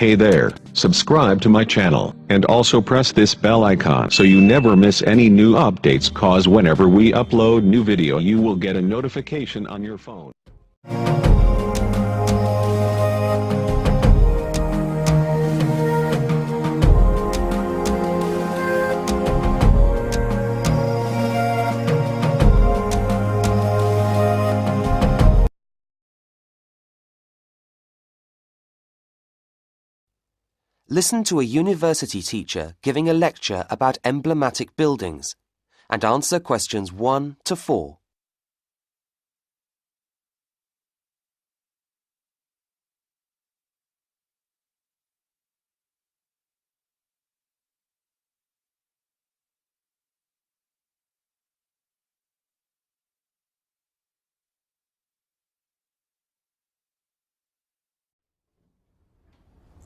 Hey there, subscribe to my channel, and also press this bell icon so you never miss any new updates, cause whenever we upload new video you will get a notification on your phone. Listen to a university teacher giving a lecture about emblematic buildings and answer questions 1 to 4.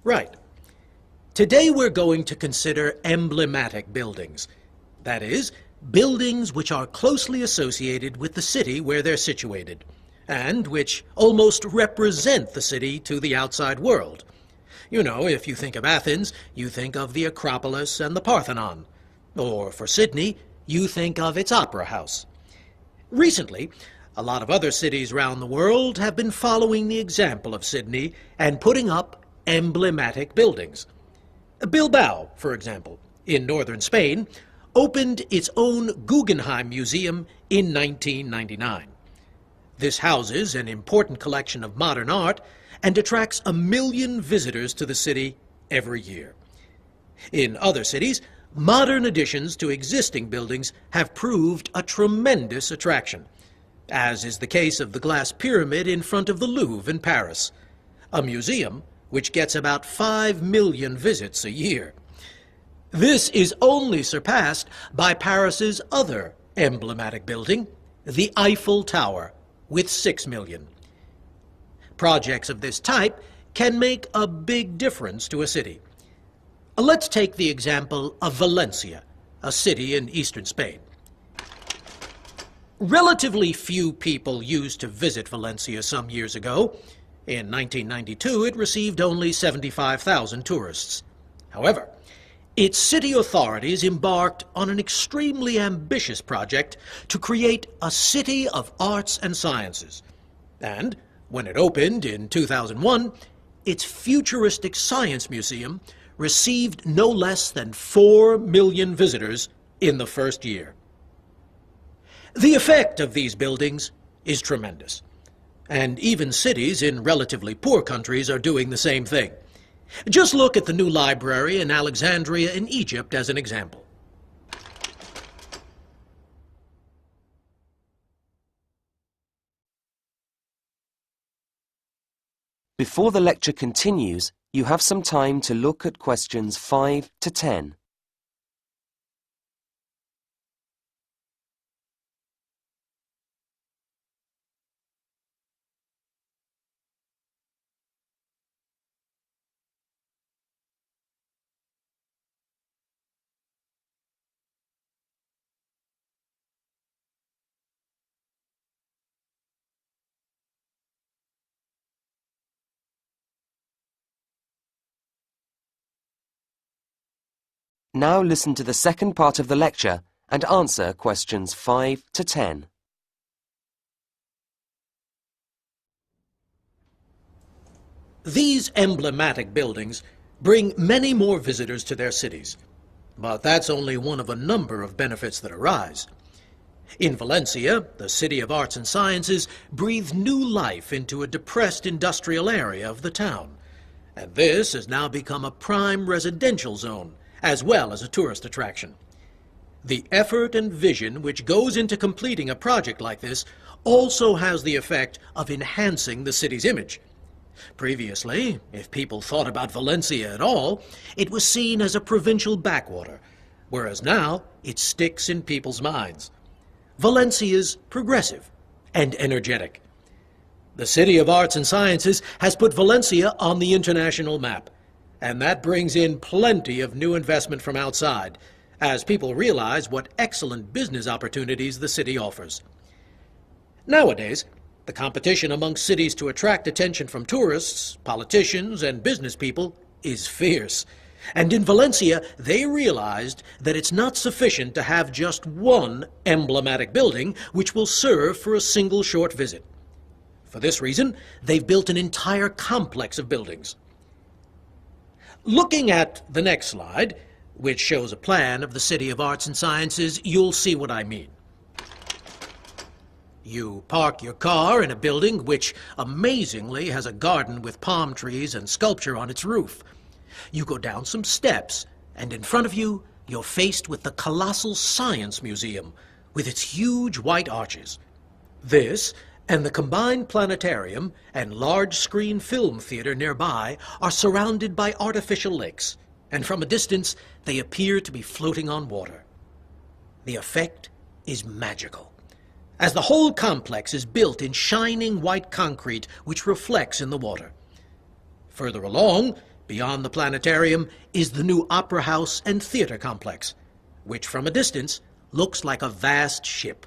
Right. Today we're going to consider emblematic buildings. That is, buildings which are closely associated with the city where they're situated, and which almost represent the city to the outside world. You know, if you think of Athens, you think of the Acropolis and the Parthenon. Or for Sydney, you think of its opera house. Recently, a lot of other cities around the world have been following the example of Sydney and putting up emblematic buildings. Bilbao, for example, in northern Spain, opened its own Guggenheim Museum in 1999. This houses an important collection of modern art and attracts 1 million visitors to the city every year. In other cities, modern additions to existing buildings have proved a tremendous attraction, as is the case of the glass pyramid in front of the Louvre in Paris, a museum which gets about 5 million visits a year. This is only surpassed by Paris's other emblematic building, the Eiffel Tower, with 6 million. Projects of this type can make a big difference to a city. Let's take the example of Valencia, a city in eastern Spain. Relatively few people used to visit Valencia some years ago. In 1992, it received only 75,000 tourists. However, its city authorities embarked on an extremely ambitious project to create a city of arts and sciences. And when it opened in 2001, its futuristic science museum received no less than 4 million visitors in the first year. The effect of these buildings is tremendous. And even cities in relatively poor countries are doing the same thing. Just look at the new library in Alexandria in Egypt as an example. Before the lecture continues, you have some time to look at questions 5 to 10. Now listen to the second part of the lecture and answer questions 5 to 10. These emblematic buildings bring many more visitors to their cities, but that's only one of a number of benefits that arise. In Valencia, the city of arts and sciences breathed new life into a depressed industrial area of the town, and this has now become a prime residential zone, as well as a tourist attraction. The effort and vision which goes into completing a project like this also has the effect of enhancing the city's image. Previously, if people thought about Valencia at all, it was seen as a provincial backwater, whereas now it sticks in people's minds. Valencia's progressive and energetic. The City of Arts and Sciences has put Valencia on the international map, and that brings in plenty of new investment from outside, as people realize what excellent business opportunities the city offers. Nowadays, the competition among cities to attract attention from tourists, politicians, and business people is fierce. And in Valencia, they realized that it's not sufficient to have just one emblematic building which will serve for a single short visit. For this reason, they've built an entire complex of buildings. Looking at the next slide, which shows a plan of the City of Arts and Sciences, you'll see what I mean. You park your car in a building which, amazingly, has a garden with palm trees and sculpture on its roof. You go down some steps, and in front of you, you're faced with the colossal Science Museum, with its huge white arches. This, and the combined planetarium and large-screen film theater nearby, are surrounded by artificial lakes, and from a distance, they appear to be floating on water. The effect is magical, as the whole complex is built in shining white concrete which reflects in the water. Further along, beyond the planetarium, is the new opera house and theater complex, which from a distance looks like a vast ship.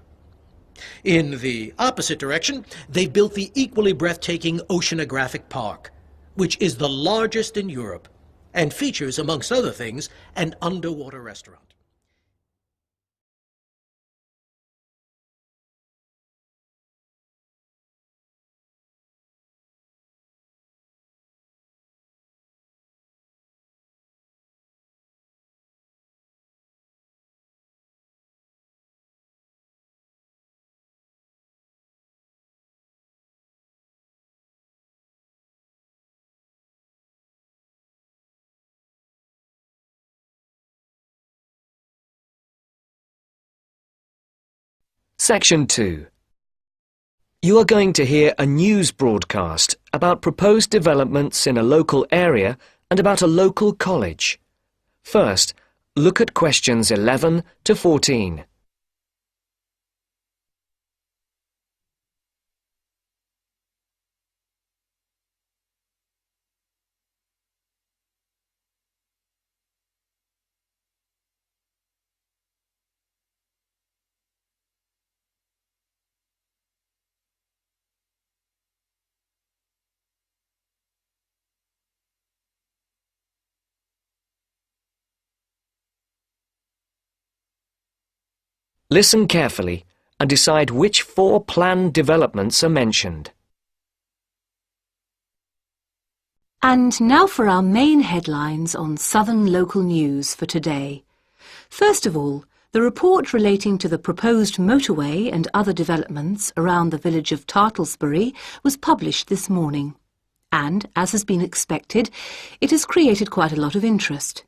In the opposite direction, they've built the equally breathtaking Oceanographic Park, which is the largest in Europe and features, amongst other things, an underwater restaurant. Section 2. You are going to hear a news broadcast about proposed developments in a local area and about a local college. First, look at questions 11 to 14. Listen carefully and decide which 4 planned developments are mentioned. And now for our main headlines on Southern local news for today. First of all, the report relating to the proposed motorway and other developments around the village of Tartlesbury was published this morning. And, as has been expected, it has created quite a lot of interest.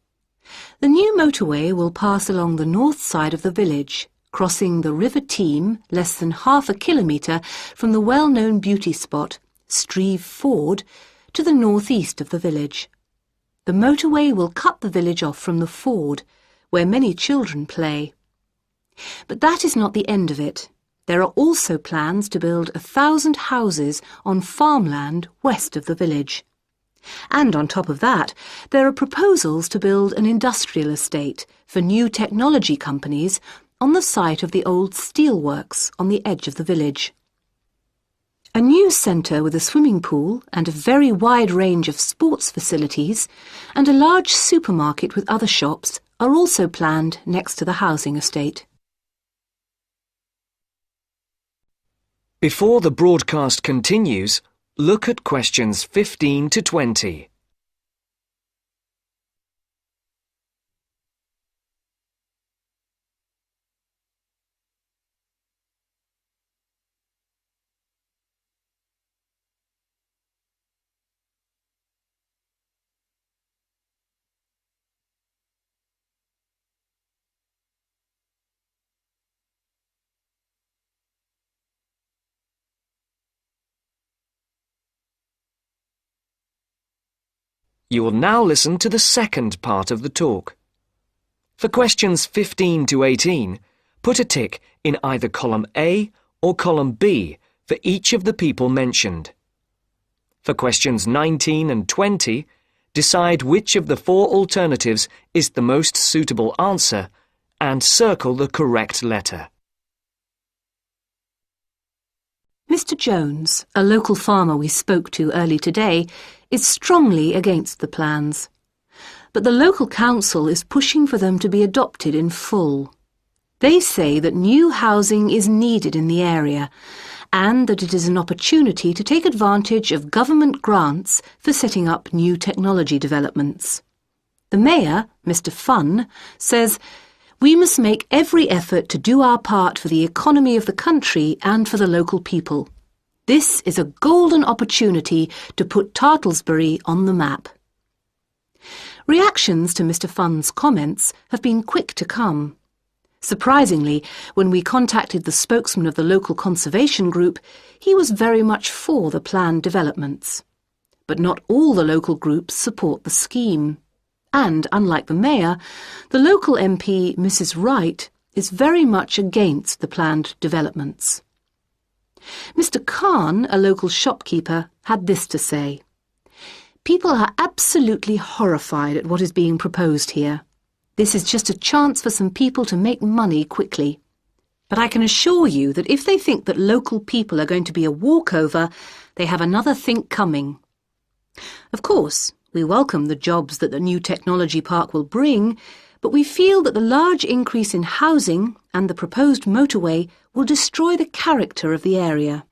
The new motorway will pass along the north side of the village, crossing the River Team less than half a kilometre from the well-known beauty spot, Streve Ford, to the northeast of the village. The motorway will cut the village off from the ford, where many children play. But that is not the end of it. There are also plans to build 1,000 houses on farmland west of the village. And on top of that, there are proposals to build an industrial estate for new technology companies on the site of the old steelworks on the edge of the village. A news centre with a swimming pool and a very wide range of sports facilities and a large supermarket with other shops are also planned next to the housing estate. Before the broadcast continues, look at questions 15 to 20. You will now listen to the second part of the talk. For questions 15 to 18, put a tick in either column A or column B for each of the people mentioned. For questions 19 and 20, decide which of the 4 alternatives is the most suitable answer and circle the correct letter. Mr. Jones, a local farmer we spoke to early today, is strongly against the plans. but the local council is pushing for them to be adopted in full. They say that new housing is needed in the area and that it is an opportunity to take advantage of government grants for setting up new technology developments. The Mayor, Mr. Fun, says, "We must make every effort to do our part for the economy of the country and for the local people. This is a golden opportunity to put Tartlesbury on the map." Reactions to Mr. Fun's comments have been quick to come. Surprisingly, when we contacted the spokesman of the local conservation group, he was very much for the planned developments. But not all the local groups support the scheme. And, unlike the Mayor, the local MP, Mrs. Wright, is very much against the planned developments. Mr. Khan, a local shopkeeper, had this to say: "People are absolutely horrified at what is being proposed here. This is just a chance for some people to make money quickly. But I can assure you that if they think that local people are going to be a walkover, they have another think coming." Of course, we welcome the jobs that the new technology park will bring, but we feel that the large increase in housing and the proposed motorway will destroy the character of the area.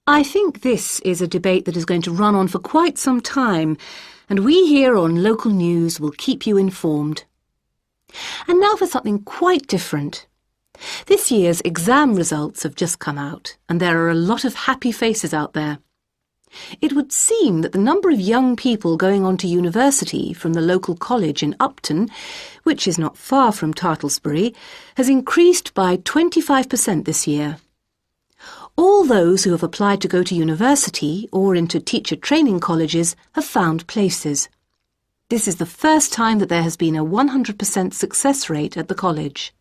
I think this is a debate that is going to run on for quite some time, and we here on Local News will keep you informed. And now for something quite different. This year's exam results have just come out, and there are a lot of happy faces out there. It would seem that the number of young people going on to university from the local college in Upton, which is not far from Tartlesbury, has increased by 25% this year. All those who have applied to go to university or into teacher training colleges have found places. This is the first time that there has been a 100% success rate at the college.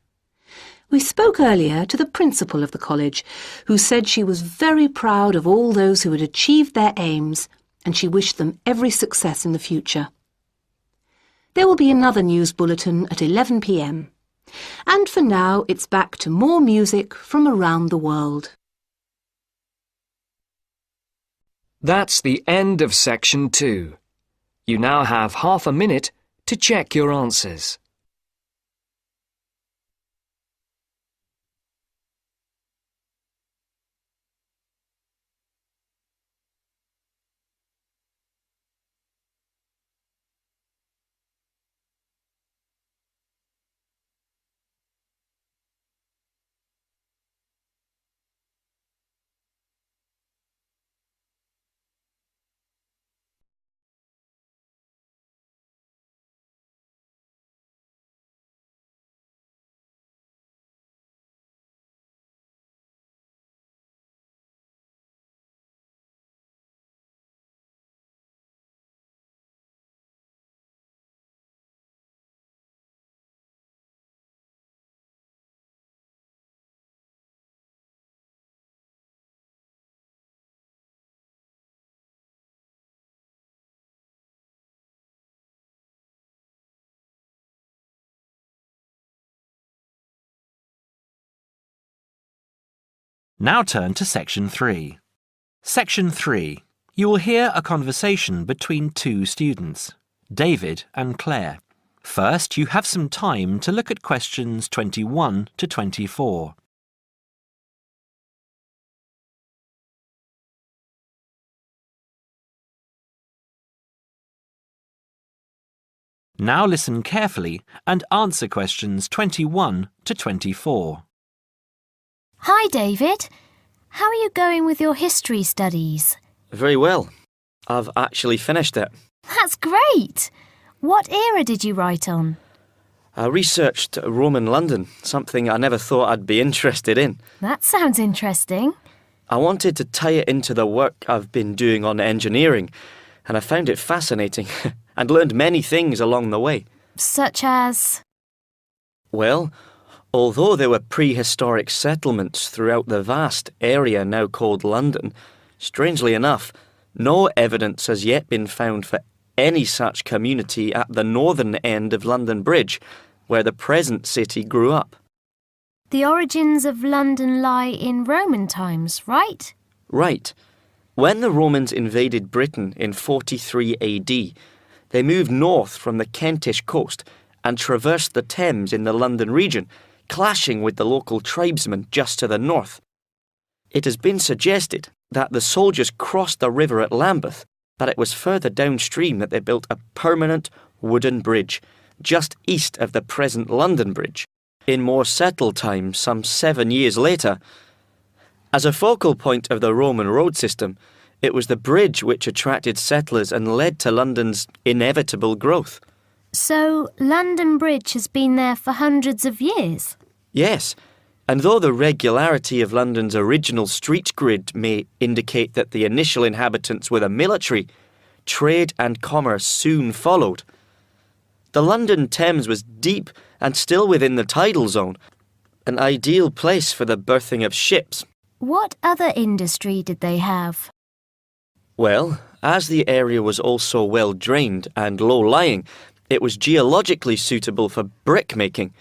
We spoke earlier to the principal of the college, who said she was very proud of all those who had achieved their aims, and she wished them every success in the future. There will be another news bulletin at 11 p.m. And for now, it's back to more music from around the world. That's the end of section 2. You now have half a minute to check your answers. Now turn to Section 3. Section 3. You will hear a conversation between two students, David and Claire. First, you have some time to look at questions 21 to 24. Now listen carefully and answer questions 21 to 24. Hi, David. How are you going with your history studies? Very well. I've actually finished it. That's great! What era did you write on? I researched Roman London, something I never thought I'd be interested in. That sounds interesting. I wanted to tie it into the work I've been doing on engineering, and I found it fascinating and learned many things along the way. Such as? Well, although there were prehistoric settlements throughout the vast area now called London, strangely enough, no evidence has yet been found for any such community at the northern end of London Bridge, where the present city grew up. The origins of London lie in Roman times, right? Right. When the Romans invaded Britain in 43 AD, They moved north from the Kentish coast and traversed the Thames in the London region, clashing with the local tribesmen just to the north. It has been suggested that the soldiers crossed the river at Lambeth, but it was further downstream that they built a permanent wooden bridge, just east of the present London Bridge, in more settled times some 7 years later. As a focal point of the Roman road system, it was the bridge which attracted settlers and led to London's inevitable growth. So, London Bridge has been there for hundreds of years? Yes, and though the regularity of London's original street grid may indicate that the initial inhabitants were the military, trade and commerce soon followed. The London Thames was deep and still within the tidal zone, an ideal place for the berthing of ships. What other industry did they have? Well, as the area was also well drained and low-lying, it was geologically suitable for brick-making.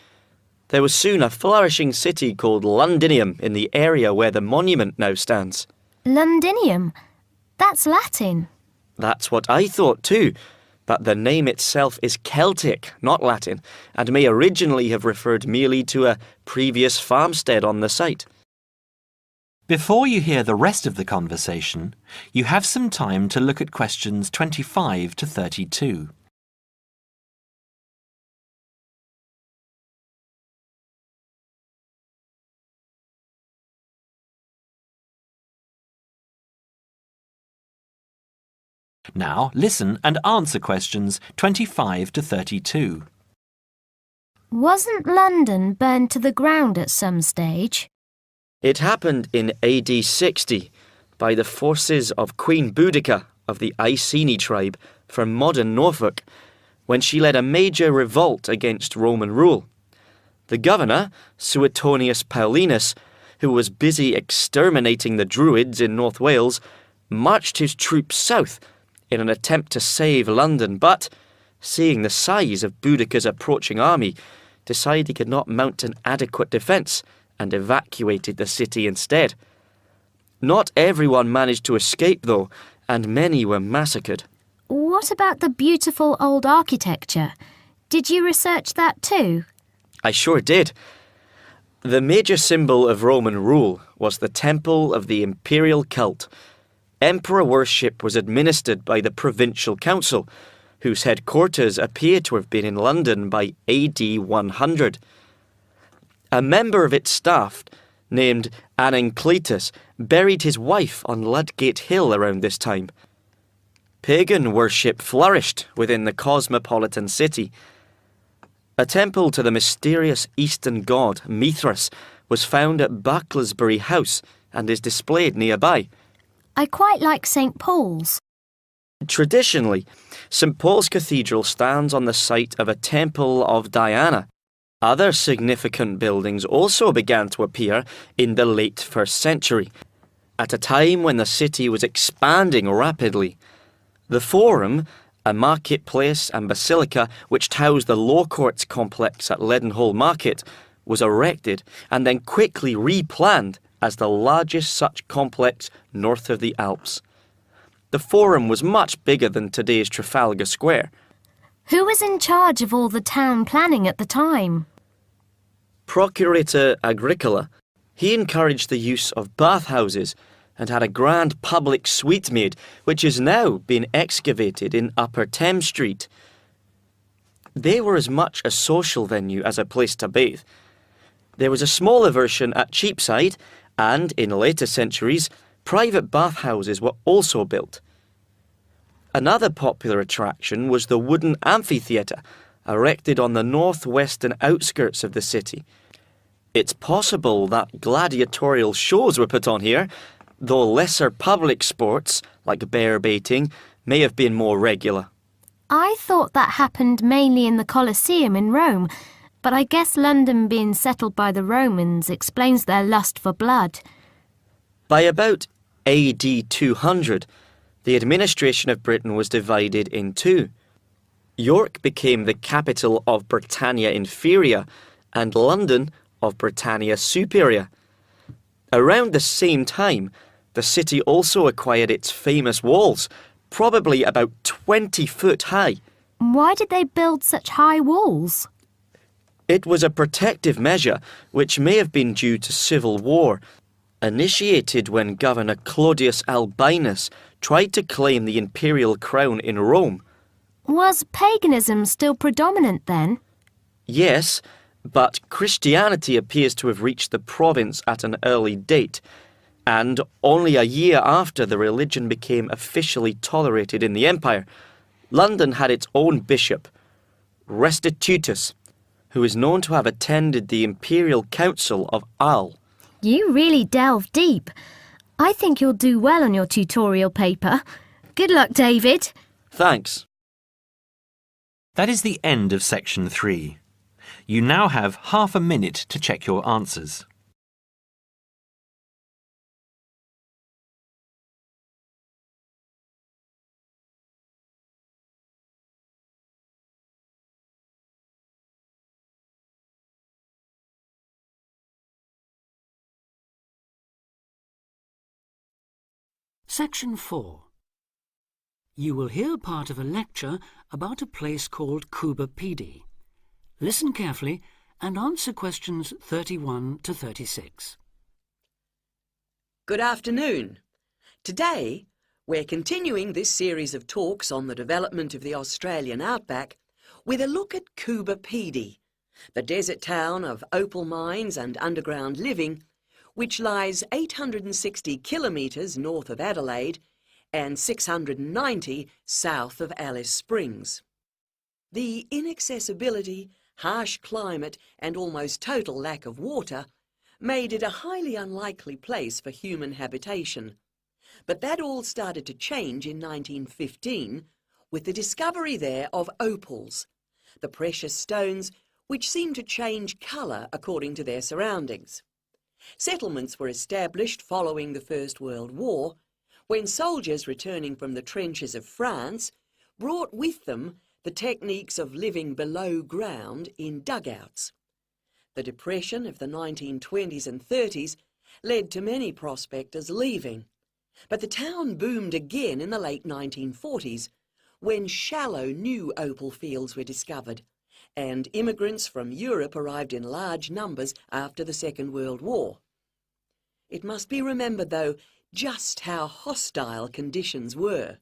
There was soon a flourishing city called Londinium in the area where the monument now stands. Londinium? That's Latin. That's what I thought too, but the name itself is Celtic, not Latin, and may originally have referred merely to a previous farmstead on the site. Before you hear the rest of the conversation, you have some time to look at questions 25 to 32. Now listen and answer questions 25 to 32. Wasn't London burned to the ground at some stage? It happened in AD 60 by the forces of Queen Boudica of the Iceni tribe from modern Norfolk, when she led a major revolt against Roman rule. The governor, Suetonius Paulinus, who was busy exterminating the Druids in North Wales, marched his troops south in an attempt to save London, but, seeing the size of Boudica's approaching army, decided he could not mount an adequate defence and evacuated the city instead. Not everyone managed to escape, though, and many were massacred. What about the beautiful old architecture? Did you research that too? I sure did. The major symbol of Roman rule was the temple of the imperial cult. Emperor worship was administered by the provincial council, whose headquarters appear to have been in London by AD 100. A member of its staff, named Anancletus, buried his wife on Ludgate Hill around this time. Pagan worship flourished within the cosmopolitan city. A temple to the mysterious Eastern god Mithras was found at Bucklersbury House and is displayed nearby. I quite like St. Paul's. Traditionally, St. Paul's Cathedral stands on the site of a temple of Diana. Other significant buildings also began to appear in the late 1st century, at a time when the city was expanding rapidly. The Forum, a marketplace and basilica which housed the Law Courts complex at Leadenhall Market, was erected and then quickly replanned as the largest such complex north of the Alps. The Forum was much bigger than today's Trafalgar Square. Who was in charge of all the town planning at the time? Procurator Agricola. He encouraged the use of bathhouses and had a grand public suite made, which has now been excavated in Upper Thames Street. They were as much a social venue as a place to bathe. There was a smaller version at Cheapside, and in later centuries, private bathhouses were also built. Another popular attraction was the wooden amphitheatre, erected on the northwestern outskirts of the city. It's possible that gladiatorial shows were put on here, though lesser public sports, like bear baiting, may have been more regular. I thought that happened mainly in the Colosseum in Rome, but I guess London being settled by the Romans explains their lust for blood. By about AD 200, the administration of Britain was divided in two. York became the capital of Britannia Inferior and London of Britannia Superior. Around the same time, the city also acquired its famous walls, probably about 20 foot high, Why did they build such high walls? It was a protective measure which may have been due to civil war, initiated when Governor Claudius Albinus tried to claim the imperial crown in Rome. Was paganism still predominant then? Yes, but Christianity appears to have reached the province at an early date, and only a year after the religion became officially tolerated in the empire, London had its own bishop, Restitutus, who is known to have attended the Imperial Council of Arles. You really delve deep. I think you'll do well on your tutorial paper. Good luck, David. Thanks. That is the end of section 3. You now have half a minute to check your answers. Section 4. You will hear part of a lecture about a place called Cuba Pedy. Listen carefully and answer questions 31 to 36. Good afternoon. Today, we're continuing this series of talks on the development of the Australian outback with a look at Cuba Pedy, the desert town of opal mines and underground living, which lies 860 kilometres north of Adelaide and 690 south of Alice Springs. The inaccessibility, harsh climate and almost total lack of water made it a highly unlikely place for human habitation. But that all started to change in 1915 with the discovery there of opals, the precious stones which seem to change colour according to their surroundings. Settlements were established following the First World War, when soldiers returning from the trenches of France brought with them the techniques of living below ground in dugouts. The Depression of the 1920s and 30s led to many prospectors leaving, but the town boomed again in the late 1940s, when shallow new opal fields were discovered, and immigrants from Europe arrived in large numbers after the Second World War. It must be remembered, though, just how hostile conditions were.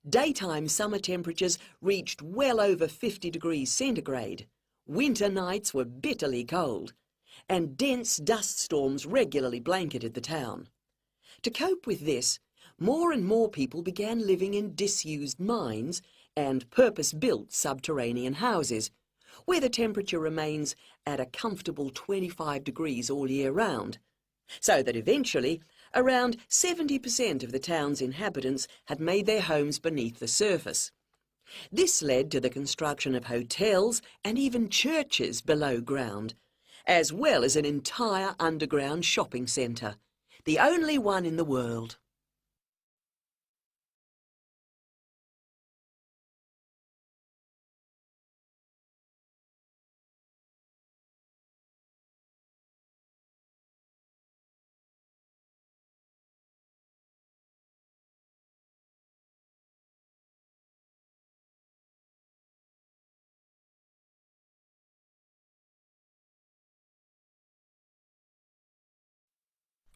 Daytime summer temperatures reached well over 50 degrees centigrade, winter nights were bitterly cold, and dense dust storms regularly blanketed the town. To cope with this, more and more people began living in disused mines and purpose-built subterranean houses, where the temperature remains at a comfortable 25 degrees all year round, so that eventually around 70% of the town's inhabitants had made their homes beneath the surface. This led to the construction of hotels and even churches below ground, as well as an entire underground shopping centre, the only one in the world.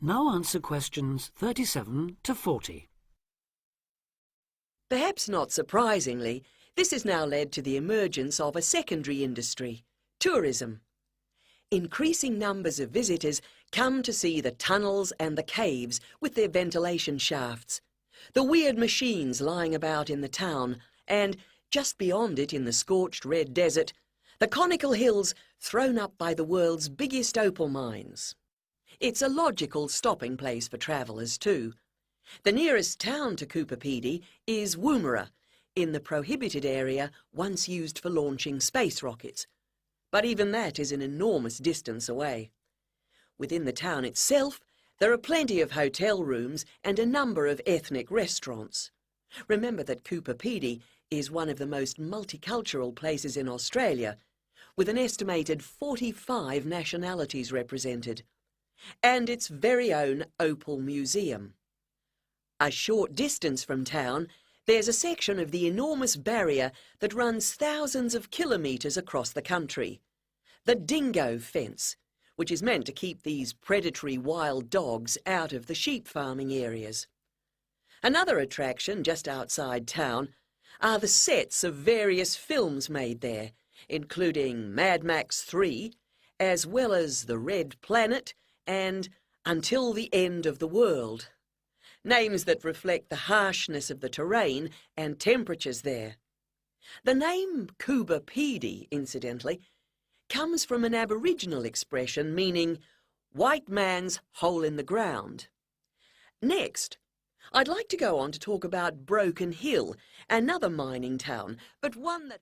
Now answer questions 37 to 40. Perhaps not surprisingly, this has now led to the emergence of a secondary industry, tourism. Increasing numbers of visitors come to see the tunnels and the caves with their ventilation shafts, the weird machines lying about in the town, and, just beyond it in the scorched red desert, the conical hills thrown up by the world's biggest opal mines. It's a logical stopping place for travellers too. The nearest town to Cuba Pedy is Woomera, in the prohibited area once used for launching space rockets. But even that is an enormous distance away. Within the town itself, there are plenty of hotel rooms and a number of ethnic restaurants. Remember that Cuba Pedy is one of the most multicultural places in Australia, with an estimated 45 nationalities represented, and its very own Opal Museum. A short distance from town, There's a section of the enormous barrier that runs thousands of kilometres across the country. The dingo fence, which is meant to keep these predatory wild dogs out of the sheep farming areas. Another attraction just outside town are the sets of various films made there, including Mad Max 3, as well as The Red Planet and Until the End of the World. Names that reflect the harshness of the terrain and temperatures there. The name Coober Pedy, incidentally, comes from an Aboriginal expression meaning white man's hole in the ground. Next, I'd like to go on to talk about Broken Hill, another mining town, but one that